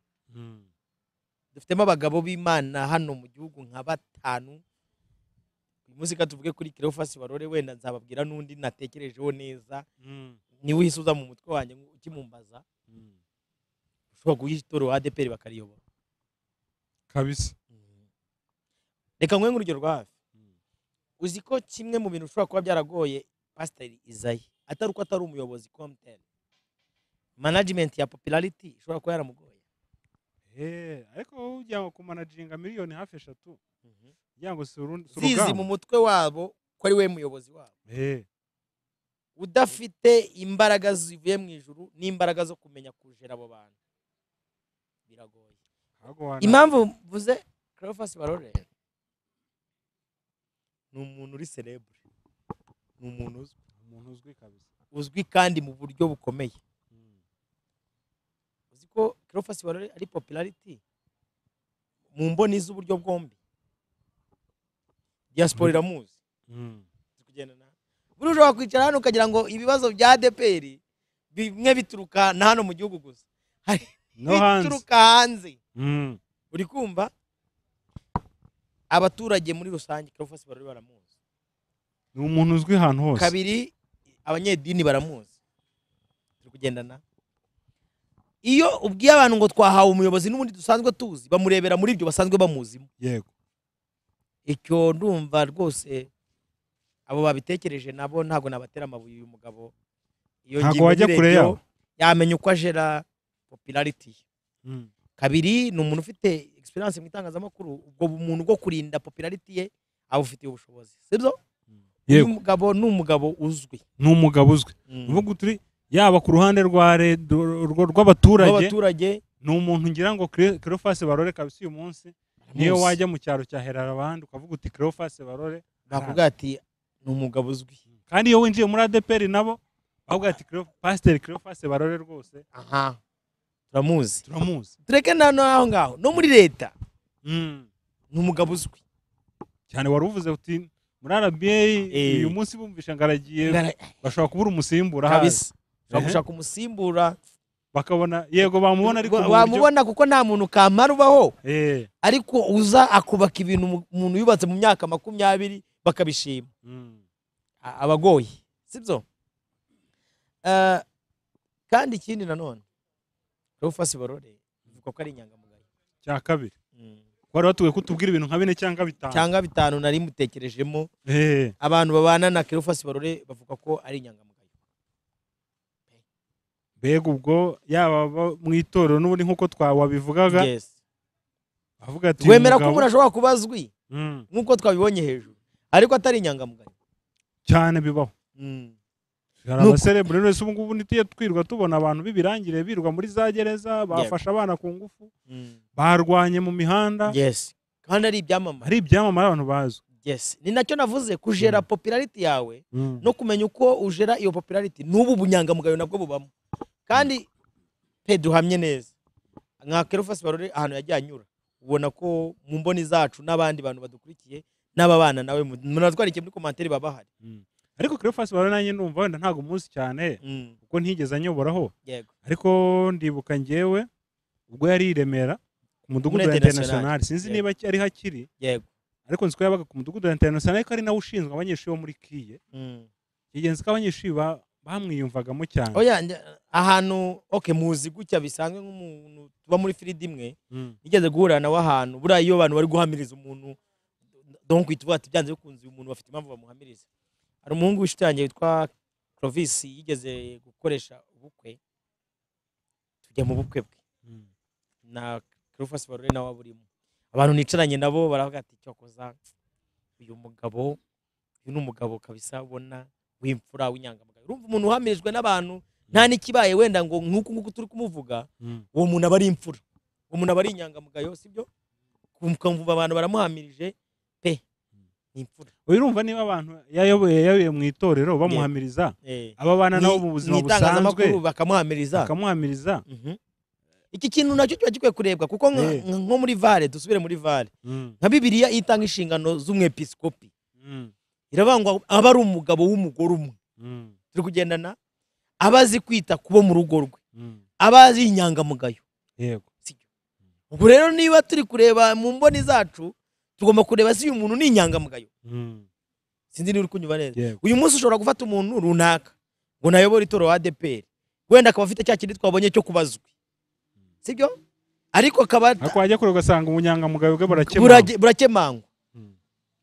Dufitemo abagabo b'Imana hano mu gihugu nka 5. Muzika tuvuge kuri Cleophas Barore, wenda nzababwira n'undi natekerejeho neza, ni wisuza mu mutwe wanjye ukimumbaza, ushobora guhitoro Adepr bakariyobora kabisa. Reka nkwe urugero rwa hafi. Uzi ko kimwe mu bintu ushobora kuba byaragoye Pastor Isaie atari uko atari umuyobozi comtel, management ya popularity ishobora kuba yaramugoye. Ariko ujya ngo kumanaginga miliyoni hafi 3 yango zizi mu mutwe wabo ko ari we muyobozi wabo, udafite imbaraga zivuye mu ijuru n'imbaraga zo kumenya kujera abo bantu, biragoye. Impamvu mvuze Cleophas Barore, ni umuntu uri celebre, ni umuntu uzwi kabisa, uzwi kandi mu buryo bukomeye. Uzi ko Cleophas Barore ari popularity mu mboni z'uburyo bwombi. Diaspora iramuzi, kugenda na buri ushobora kwicara hano ukagira ngo ibibazo bya Adepr bimwe bituruka na hano mu gihugu gusa, hari bituruka hanze. Uri kumva abaturage muri rusange Cleophas Barore baramuzi, ni umuntu uzwi ahantu hose. Kabiri abanyedini baramuzi, kugendana. Iyo ubwiye abantu ngo twahawe umuyobozi n'ubundi dusanzwe tuzi, bamurebera muri ibyo basanzwe bamuzimo. Yego. Icyo ndumva rwose abo babitekereje nabo ntago nabatera amabuye uyu mugabo. Iyo ntago wajya kure yawo yamenya uko ajera popularity. Kabiri ni umuntu ufite experience mu itangazamakuru, ubwo umuntu bwo kurinda popularity ye abufitiye ubushobozi, sibyo? Uyu mugabo ni umugabo uzwi. Uvuga turi yaba ku ruhande rw'abaturage ni umuntu ngira ngo Cleophas Barore kabisa uyu munsi niyo wajya mu cyaro cya Herara abandi ukavuga uti Cleophas Barore bavuga ati ni umugabo uzwi. Kandi iyo winjiye muri Adepr nabo bavuga ati Pastor Cleophas Barore rwose turamuzi. Tureke aho ngaho no muri leta ni umugabo uzwi cyane. Wari uvuze uti muri RBA uyu munsi bumvisha ngaragiye bashobora kubura umusimbura kabisa. Bagushaka umusimbura bakabona yego bamubona, ariko bamubona kuko nta muntu kamara ubaho, ariko uza akubaka ibintu umuntu yubatse mu myaka 20 bakabishima. Abagoye, sibyo? Kandi ikindi nanone Cleophas Barore bivuga ko ari inyangamugayo. Cya kabiri wari watuwe kutubwira ibintu nka 4 cyangwa 5 nari mutekerejemo. Abantu babana na Cleophas Barore bavuga ko ari inyangamugayo. Bega ubwo yaba mu itorero n'ubundi nkuko twawabivugaga. Avuga ati wemera ko umuntu ashobora kubazwi nkuko twabibonye hejuru, ariko atari inyangamugayo cyane bibaho. Abaselebre wese ubu ngubu nitiye twirwa tubona abantu bibirangire birwa muri za gereza bafasha abana ku ngufu, barwanye mu mihanda. Kandi ari ibyamamare abantu bazo. Ni nacyo navuze, kujera popularity yawe no kumenya uko ujera iyo popularity n'ubu bunyangamugayo nabwo bubamo. Kandi duhamye neza nka Cleophas Barore ahantu yagiye anyura, ubona ko mu mboni zacu n'abandi bantu badukurikiye n'ababana nawe munatwarike muri commentaire babahari. Ariko Cleophas Barore nanjye ndumva wenda ntago umunsi cyane kuko ntigeze anyoboraho, ariko ndibuka ngewe ubwo yari Remera ku mudugudu wa international, sinzi niba ari hakiri, ariko nziko yabaga ku mudugudu wa international, ariko ari nawe ushinzwe abanyeshuri bo muri Kiye. Kigenze ko abanyeshuri bamwiyumvagamo cyane. Ahantu muzi gutya bisanzwe nk'umuntu tuba muri field imwe, nigeze guhura nawe ahantu buriya iyo abantu bari guhamiriza umuntu donc kwitwa ati byanze bikunze umuntu bafite impamvu bamuhamiriza. Hari umuhungu w'ishitangiye witwa Cleophas yigeze gukoresha ubukwe, tujya mu bukwe bwe na Cleophas Barore nawe aburimo. Abantu nicaranye nabo baravuga ati cyokoza uyu mugabo ni umugabo kabisa ubona w'imfura w'inyangamugayo. Urumva umuntu uhamirijwe n'abantu nta nikibaye wenda ngo nkuko turi kumuvuga, uwo muntu aba ari imfura, uwo muntu aba ari inyangamugayo, sibyo? Kumva abantu baramuhamirije pe ni imfura. Urumva niba abantu yayoboye mu itorero bamuhamiriza, aba bana nabo mu buzima busanzwe bakamuhamiriza. Iki kintu nacyo kiba gikwiye kurebwa kuko nko muri Vale, dusubire muri Vale, nka Bibiliya itanga inshingano z'umwepiskopi. Irabangwa aba ari umugabo w'umugore umwe, turi kugendana, abazi kwita kubo mu rugo rwe, abazi inyangamugayo. Ubwo rero niba turi kureba mu mboni zacu tugomba kureba si uyu muntu ni inyangamugayo. Sinzi niba uri kunyumva neza. Uyu munsi ushobora gufata umuntu runaka ngo nayobora itoro wa Adepr, wenda akaba afite cya kindi twabonye cyo kubazwi, sibyo? Ariko akaba wajya kure ugasanga ubunyangamugayo bwe burakemangwa.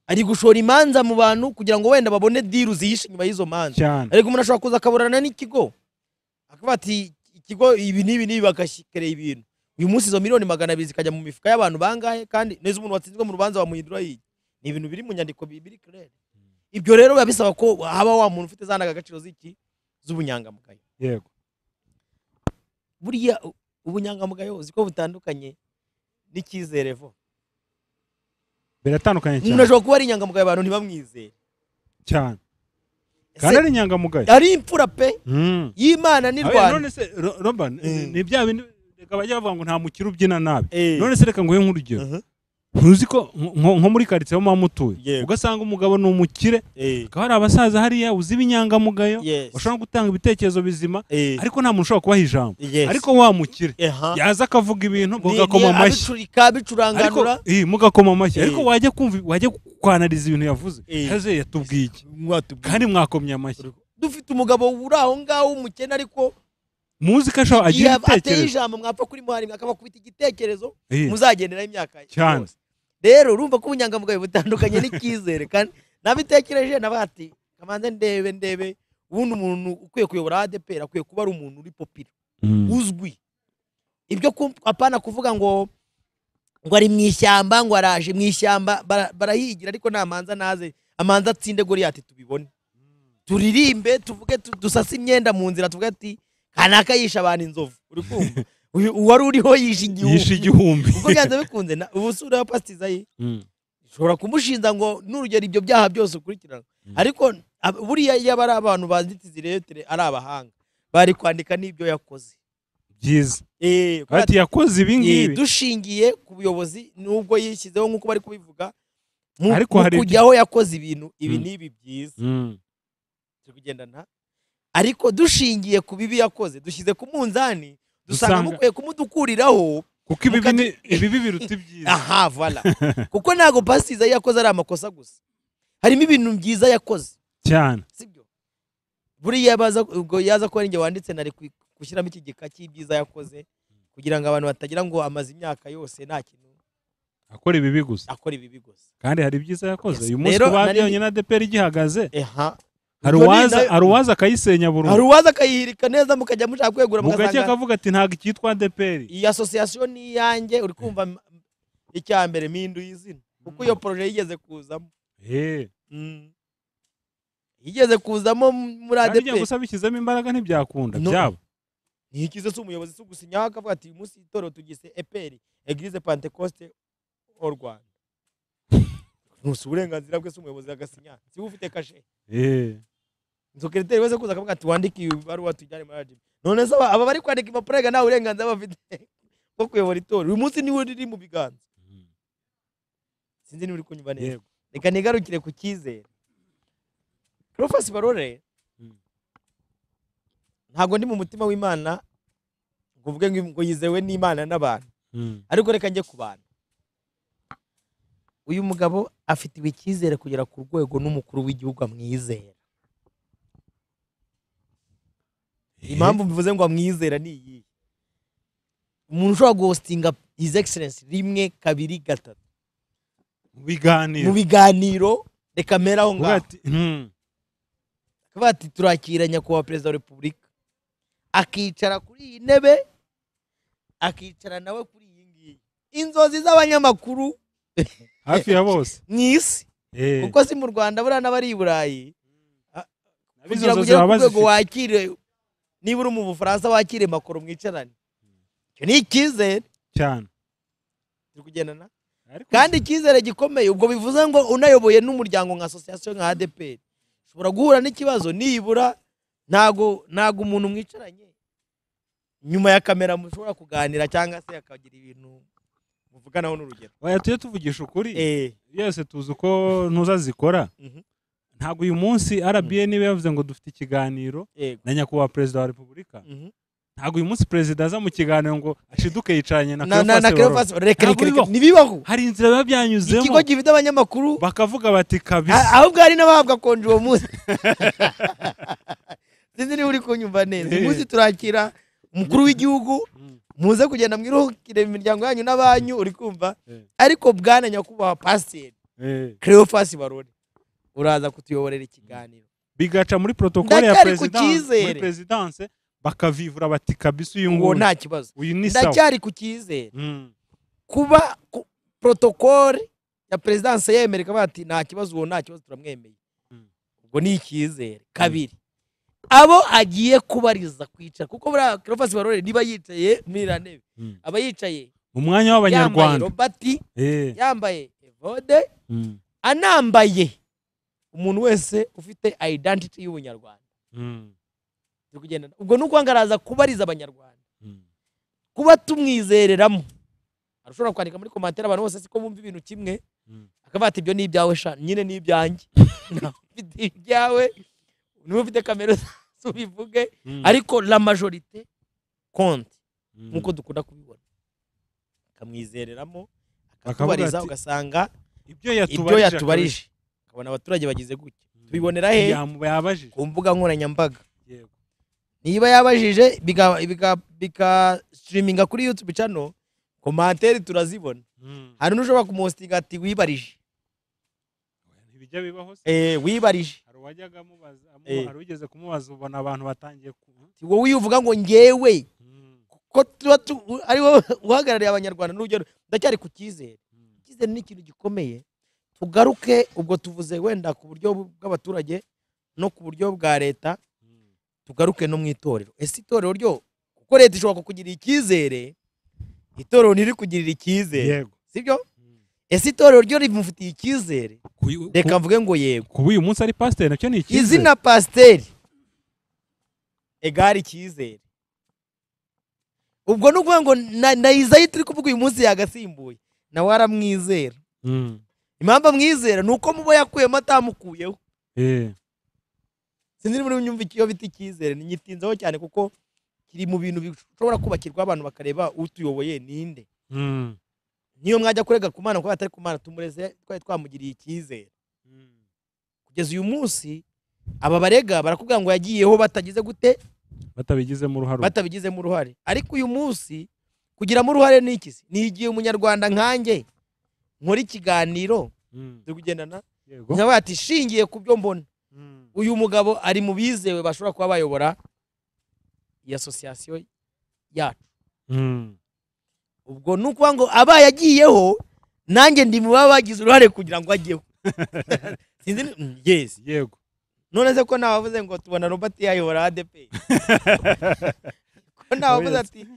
Ari gushora imanza mu bantu kugira ngo wenda babone deal ziyishe nyuma y'izo manza. Ariko umuntu ashobora kuza akaburana n'ikigo akavuga ati ikigo ibi nibi bakashikereye ibintu, uyu munsi izo miliyoni 200 zikajya mu mifuka y'abantu bangahe, kandi neza umuntu watsinzwe mu rubanza bamuhindura yi. Ni ibintu biri mu nyandiko bibiri clear. Ibyo rero babisaba ko haba wa muntu ufite zanaga agaciro z'iki z'ubunyangamugayo. Yego. Buriya ubunyangamugayo uziko butandukanye n'ikizerevo. Biratandukanye cyane. Umuntu ashobora kuba ari inyangamugayo abantu ntibamwizere cyane, kandi ari inyangamugayo, ari imfura pe y'Imana ni Rwanda. None se Roba ni bya bintu reka bajya bavuga ngo nta mukiro ubyina nabi. None se reka nguhe nk'urugero, ntuzi ko nko muri quartier mo mutuye ugasanga umugabo ni umukire, akaba hari abasaza hariya uziba inyangamugayo bashobora gutanga ibitekerezo bizima, ariko nta muntu ushobora kubaha ijambo. Ariko wa mukire yaza akavuga ibintu mugakoma amashyi, kabicuranganura mugakoma amashyi, ariko wajya kwanariza ibintu yavuze haze yatubwiye iki, kandi mwakomye amashyi. Dufite umugabo uri aho ngaho umukene ariko muzika sho agira ateye ibitekerezo ijambo mwapfa kuri muhari akabakubita igitekerezo Eh. muzagendera imyaka Cyane. yose rero urumva ko ubunyangamugayo butandukanye n'icyizere kandi nabitekereje nabati kamanze ndebe ubundi umuntu ukwiye kuyobora Adepr akwiye kuba ari umuntu uri popira uzwi ibyo apana kuvuga ngo ari mu ishyamba ngo araje mu ishyamba barahigira ariko namanza naze amanza atsinde Goliyati tubibone turirimbe tuvuge dusase imyenda mu nzira tuvuge ati kanaka yisha abantu inzovu uri kumva uwari uriho yisha igihumbi ubwo byanze bikunze ubusura ya Pastor Isaie ushobora kumushinza ngo n'urugero ibyo byaha byose ukurikirana ariko buriya yaba ari abantu banditse iretere ari abahanga bari kwandika n'ibyo yakoze byiza ati yakoze ibi ngibi dushingiye ku buyobozi nubwo yishyizeho nk'uko bari kubivuga ariko hari kujyaho yakoze ibintu ibi n'ibi byiza turi kugendana ariko dushingiye ku bibi yakoze dushyize ku munzani dusanga mukwiye kumudukuriraho kuko ibi biruta ibyiza aha voilà kuko ntago Pastor Isaie yakoze ari amakosa gusa harimo ibintu byiza yakoze cyane sibyo buriya ubwo yaza ko ari nge wanditse nari gushyiramo iki gika cy'ibyiza yakoze kugira ngo abantu batagira ngo amaze imyaka yose nta kintu akora ibibi gusa kandi hari ibyiza yakoze uyu munsi kubajyanye na Adepr igihagaze hari uwaza akayisenya burundu hari uwaza akayihirika neza mukajya mushaka kwegura mugake akavuga ati ntago icyitwa Adepr iyi association ni yanjye uri kumva icyambere Bihinduye izina kuko iyo projet yigeze kuzamo yigeze kuzamo muri Adepr kandi gusa bishyizemo imbaraga ntibyakunda byabo ntikize se umuyobozi sugusinya akavuga ati uyu munsi itoro tugise EPR Eglise Pentecoste au Rwanda nusu uburenganzira bwe se umuyobozi agasinya si ufite kashe Nzokereteri wese kuza akavuga ati wandike ibaruwa tujyane muri Adepr none se aba bari kwandika impapuro nta uburenganzira bafite bwo kuyobora itoro uyu munsi niwe riri mu biganza sinzi niba uri kunyumva neza reka nigarukire ku cyizere Cleophas Barore ntago ndi mu mutima w'Imana ngo uvuge ngo yizewe n'Imana n'abantu ariko reka njye ku bantu uyu mugabo afitiwe icyizere kugera ku rwego n'umukuru w'igihugu amwizera impamvu mbivuze ngo amwizera ni iyi umuntu ushobora guhostinga His Excellency rimwe kabiri gatatu mu biganiro reka meraho ngaho ati turakira nyakubahwa perezida wa repubulika akicara kuri iyi ntebe akicara nawe kuri iyi ngiyi inzozi z'abanyamakuru hafi ya bose mw'isi kuko si mu Rwanda buriya n'abari i Burayi kugira ngo ugere ku rwego wakire niba uri mu Bufaransa wakire Macron mwicarane icyo ni icyizere cyane turi kugendana kandi icyizere gikomeye ubwo bivuze ngo unayoboye n'umuryango nka association nka Adepr ushobora guhura n'ikibazo nibura ntago umuntu mwicaranye nyuma ya kamera mushobora kuganira cyangwa se akagira ibintu muvuganaho n'urugero waya tujye tuvugisha ukuri yose tuzi uko ntuzazikora ntago uyu munsi RBN niwe yavuze ngo dufite ikiganiro na nyakubahwa perezida wa repubulika ntago uyu munsi perezida aza mu kiganiro ngo ashiduke yicaranye na Cleophas nibibaho hari inzira biba byanyuzemo ikigo gifite abanyamakuru bakavuga bati kabisa ahubwo hari n'abahabwa konje uwo munsi sinzi niba uri kunyumva neza uyu munsi turakira umukuru w'igihugu muze kugenda mwiruhukire mu miryango yanyu n'abanyu uri kumva ariko bwana nyakubahwa Pastor Cleophas Barore uraza kutuyoborera ikiganiro bigaca muri protokole ya presidence bakavivura bati kabisa uyu nguyu nta kibazo uyu ni sawa ndacyari ku cyizere kuba protokole ya presidence yemereka bati nta kibazo uwo nta kibazo turamwemeye ubwo ni icyizere kabiri abo agiye kubariza kwicara kuko buriya Cleophas Barore niba yicaye muri ntebe aba yicaye mu mwanya w'abanyarwanda Robert yambaye Evode anambaye umuntu wese ufite identity y'ubunyarwanda kugenda ubwo nuko angaraza kubariza abanyarwanda kuba tumwizereramo arashobora kwandika muri commentaire abantu bose siko bumva ibintu kimwe akabata ibyo ni ibyawe sha nyine ni ibyanjye ufite ibyawe niba ufite kamera subivuge ariko la majorité compte nkuko dukunda kubibona akamwizereramo akakubariza ugasanga ibyo yatubarije akabona abaturage bagize gutya tubibonera he ku mbuga nkoranyambaga niba yabajije bika streaminga kuri YouTube channel, commentaire turazibona. Hari n'ushobora kumustinga ati wibarije. Ibijya bibaho se? Wibarije. Hari wajyaga mubaza, hari ugeze kumubaza ubona abantu batangiye wowe uvuga ngo ngewe ko ari wowe uhagarariye abanyarwanda n'urugero ndacyari ku cyizere. Cyizere ni ikintu gikomeye. Tugaruke ubwo tuvuze wenda ku buryo bw'abaturage no ku buryo bwa leta, tugaruke no mu itorero. Ese itorero ryo kuko leta ishobora kukugira icyizere, itorero ntiri kugirira icyizere, sibyo? Ese itorero ryo rimufitiye icyizere? Reka mvuge ngo yego. Kuba uyu munsi ari pasiteri nacyo ni icyizere. Izina pasiteri egari icyizere. Ubwo nukuvuga ngo na Isaie turi kuvuga uyu munsi yagasimbuye nawe aramwizera. Impamvu amwizera nuko mubo yakuyemo atamukuyeho. Sinzi muri nyumva ikiyo biti icyizere ni nyitinzaho cyane kuko kiri mu bintu bishobora kubakirwa abantu bakareba utuyoboye ninde. Niyo mwajya kurega ku Mana ko atari ku Mana tumureze twari twamugiriye icyizere. Kugeza uyu munsi aba barega barakubwira ngo yagiyeho batagize gute, batabigizemo uruhare. Ariko uyu munsi kugiramo uruhare ni iki? Ni igihe umunyarwanda nkanjye nkora ikiganiro turi kugendana nkaba ati shingiye ku byo mbona uyu mugabo ari mu bizewe bashobora kuba bayobora iyi association yacu. Ubwo nukuvuga ngo aba yagiyeho nanjye ndi mu babagize uruhare kugira ngo ajyeho. Sinzi yes yego. None se ko nabavuze ngo tubona Robert yayobora Adepr. Ko nabavuze ati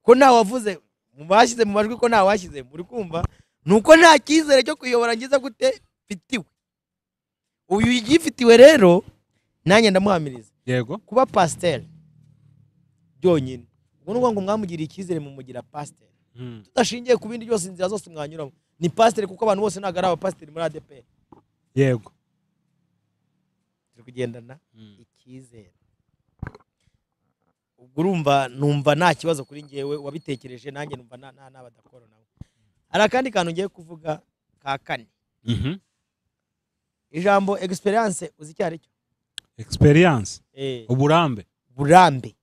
ko nawavuze mubashyize mu majwi ko nawashyize muri kumva nuko nta cyizere cyo kuyobora ngiza gute fitiwe. Uyu yigifitiwe rero nanjye ndamuhamiriza. Yego. Kuba pasteur byonyine. Ubwo ngo mwamugiriye icyizere mu mugira pasteur. Tudashingiye ku bindi byose inzira zose mwanyuramo. Ni pasteur kuko abantu bose ntago ari aba pasteur muri Adepr. Yego. Turi kugendana icyizere. Ubwo urumva numva nta kibazo kuri ngewe wabitekereje nanjye numva n'abadakora nawe. Hari akandi kantu ngiye kuvuga ka kane. Ijambo experience uzi icyo ari cyo? Experience. Uburambe. Burambe.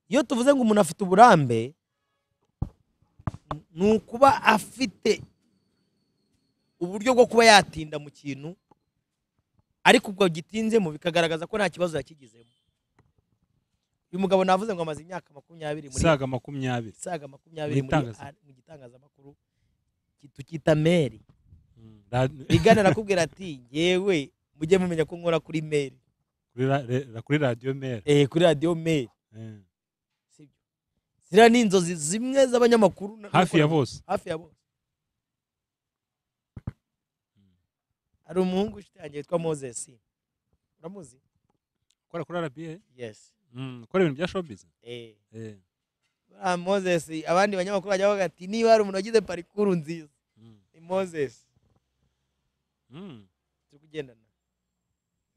Iyo tuvuze ngo umuntu afite uburambe nukuba afite uburyo bwo kuba yatinda mu kintu ariko ubwo gitinzemo bikagaragaza ko nta kibazo yakigizemo. Uyu mugabo navuze ngo amaze imyaka 20 muri saga 20 mu gitangazamakuru tukita mail. Bigana nakubwira ati yewe mujye mumenya ko nkora kuri mail, kuri radio mail. Kuri radio mail. Sibyo. Zira ni inzozi zimwe z'abanyamakuru hafi ya bose. Ari umuhungu ushitangiye witwa Moses. Uramuzi? Kora kuri RBA? Yes. Kora ibintu bya showbiz? Moses abandi banyamakuru bajya bavuga ati niba hari umuntu wagize parikuru nziza ni Moses. Tukugendana.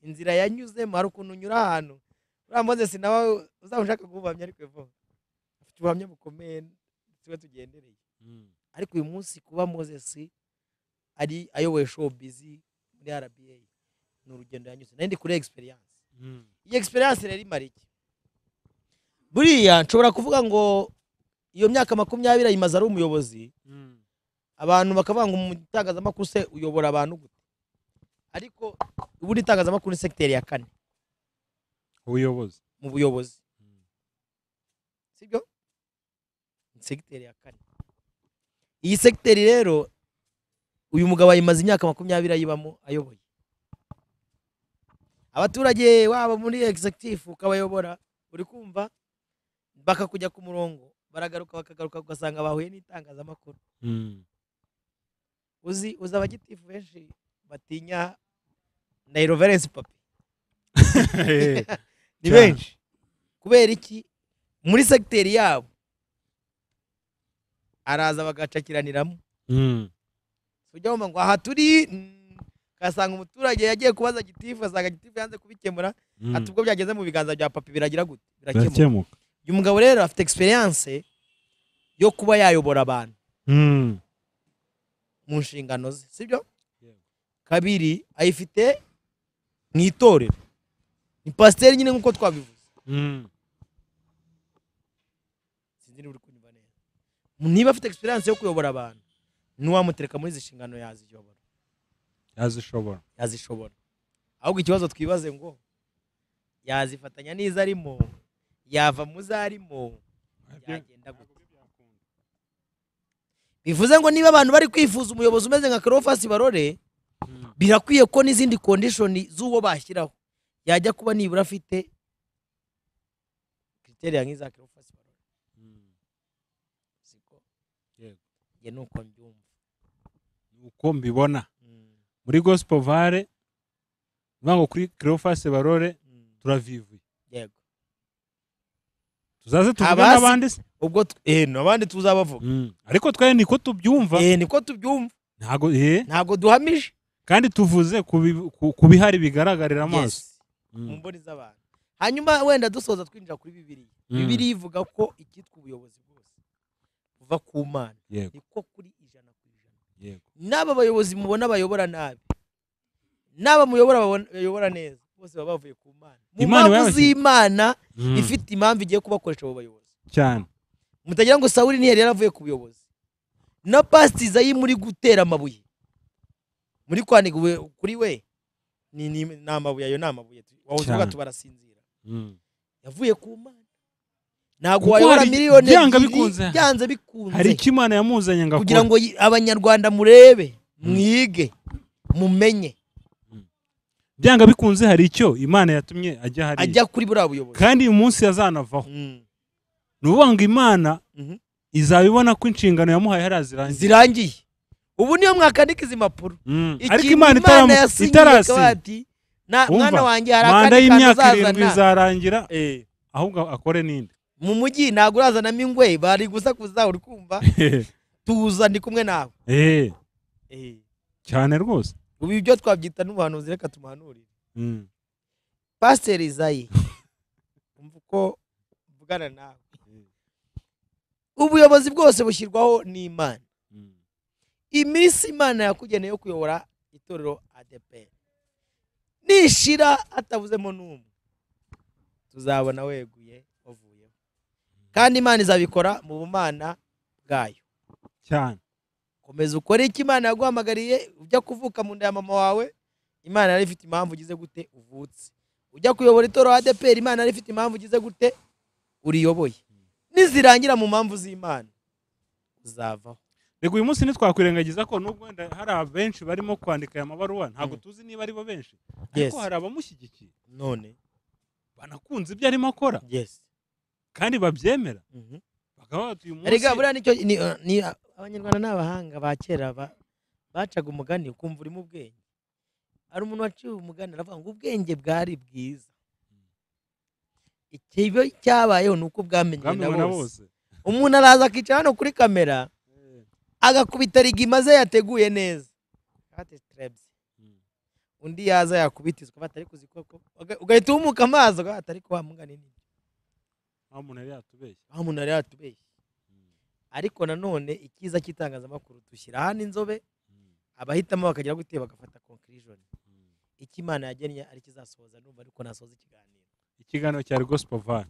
Inzira yanyuzemo hari ukuntu unyura ahantu. Uriya Moses nawe uzashaka kubuhamya ariko evo. Afite ubuhamya bukomeye twe tugendereye. Ariko uyu munsi kuba Moses ari ayoboye showbiz muri RBA ni urugendo yanyuze. Nandi kuri experience. Iyi experience rero imara iki? Buriya nshobora kuvuga ngo iyo myaka 20 ayimaze ari umuyobozi. Abantu bakavuga ngo mu itangazamakuru se uyobora abantu gute? Ariko ubundi itangazamakuru ni secteur ya 4. Ubuyobozi. Mu buyobozi. Sibyo? Secteur ya 4. Iyi secteur rero uyu mugabo ayimaze imyaka 20 ayibamo ayoboye. Abaturage waba muri executive ukabayobora uri kumva bakakujya ku murongo bakagaruka ugasanga bahuye n'itangazamakuru. Uzi abagitifu benshi batinya na irreverence papi. Ni benshi. Kubera iki? Muri secteur yabo araza bagacakiraniramo. Ujya wumva ngo aha turi kasanga umuturage yagiye kubaza gitifu asanga gitifu yanze kubikemura ati ubwo byageze mu biganza bya papi biragira gute? Birakemuka. Uyu mugabo rero afite experience yo kuba yayobora abantu mu nshingano ze, sibyo? Kabiri ayifite mu itorero. ni pasiteri nyine nk'uko twabivuze. Sinzi niba uri kunyumva neza. Niba afite experience yo kuyobora abantu ntiwamutereka muri izi nshingano yazishobora. Ahubwo ikibazo twibaze ngo yazifatanya n'izo arimo, yava mu zo arimo, yagenda gute? Bivuze ngo niba abantu bari kwifuza umuyobozi umeze nka Cleophas Barore, birakwiye ko n'izindi condition z'uwo bashyiraho yajya kuba nibura afite criteria nk'iza Cleophas Barore. Siko ye nuko mbyumva, uko mbibona muri gospel vale ngo kuri Cleophas Barore turavivuye. Yego, tuzaze tuvuge n'abandi ubwo n'abandi tuzabavuga, ariko twaye niko tubyumva. Niko tubyumva, ntago duhamije kandi tuvuze kubihari bigaragarira amaso mu mboni z'abantu. Hanyuma wenda dusoza twinjira kuri Bibiliya ivuga ko icyitwa ubuyobozi bwose buva ku Mana. Niko kuri 100%. N'aba bayobozi mubona bayobora nabi, n'aba muyobora bayobora neza, bose baba bavuye ku Mana. Mu mpamvu z'Imana ifite impamvu igiye kubakoresha abo bayobozi cyane. Mutagira ngo Sawuli ntiyari yaravuye ku buyobozi, na pastor Isaie muri gutera amabuye, muri kwanika kuri we ni amabuye, ayo namabuye wavuga tubarasinzira. Yavuye ku Mana. Ntago wayobora miliyoni byanze bikunze. Hari ikimana yamuzanye ngakora kugira ngo abanyarwanda murebe, mwige, mumenye. Byanga bikunze hari icyo Imana yatumye ajya kuri buriya buyobozi, kandi uyu munsi yazanavaho. Nuvuga ngo Imana izabibona ko inshingano yamuhaye harazirangiye. Ubu niyo mwakandika izi mpapuro. Ariko Imana itarasi mwana wanjye hari manda akandi y'imyaka 7 izarangira, ahubwo akore ninde mu mujyi. Ntabwo urazanamo ingwe bari gusakuza, uri kumva? Tuza ndi kumwe nawe cyane rwose. Ubu ibyo twabyita n'ubuhanuzi, reka tumuhanurire. Pastor Isaie, umva uko mvugana nawe. Ubuyobozi bwose bushyirwaho n'Imana. Iminsi Imana yakugeneye yo kuyobora itorero Adepr nishira atavuzemo n'umwe, tuzabona weguye wavuyeho, kandi Imana izabikora mu bumana bwayo cyane. Komeza ukore iki Imana yaguhamagariye. Ujya kuvuka mu nda ya mama wawe, Imana yari ifite impamvu ugize gute uvutse. Ujya kuyobora itorero Adepr, Imana yari ifite impamvu ugize gute uriyoboye. Nizirangira mu mpamvu z'Imana uzavaho. Rego uyu munsi ntitwakwirengagiza ko nubwo wenda hari abenshi barimo kwandika aya mabaruwa, ntabwo tuzi niba ari bo benshi, ariko hari abamushyigikiye, none banakunze ibyo arimo akora, kandi babyemera. Uyu munsi erega buriya nicyo ni abanyarwanda n'abahanga ba kera bacaga umugani ukumva uri mu bwenge. Hari umuntu waciye umugani aravuga ngo ubwenge bwari bwiza, ikibo cyabayeho nuko bwamenywe na bose. Umuntu araza akicara hano kuri kamera agakubita rigima ze yateguye neza, undi yaza yakubitizwa batari kuzikoko, ugahita umuka amazi atari ko wamugana nini, umuntu yari yatubeshye. Ariko nanone ikiza cy'itangazamakuru dushyira hano inzobe, abahitamo bakagira gute bagafata conclusion. Ikimana yagennye ari kizasohoza, numva ariko nasoza ikiganiro cya Gospel Vale.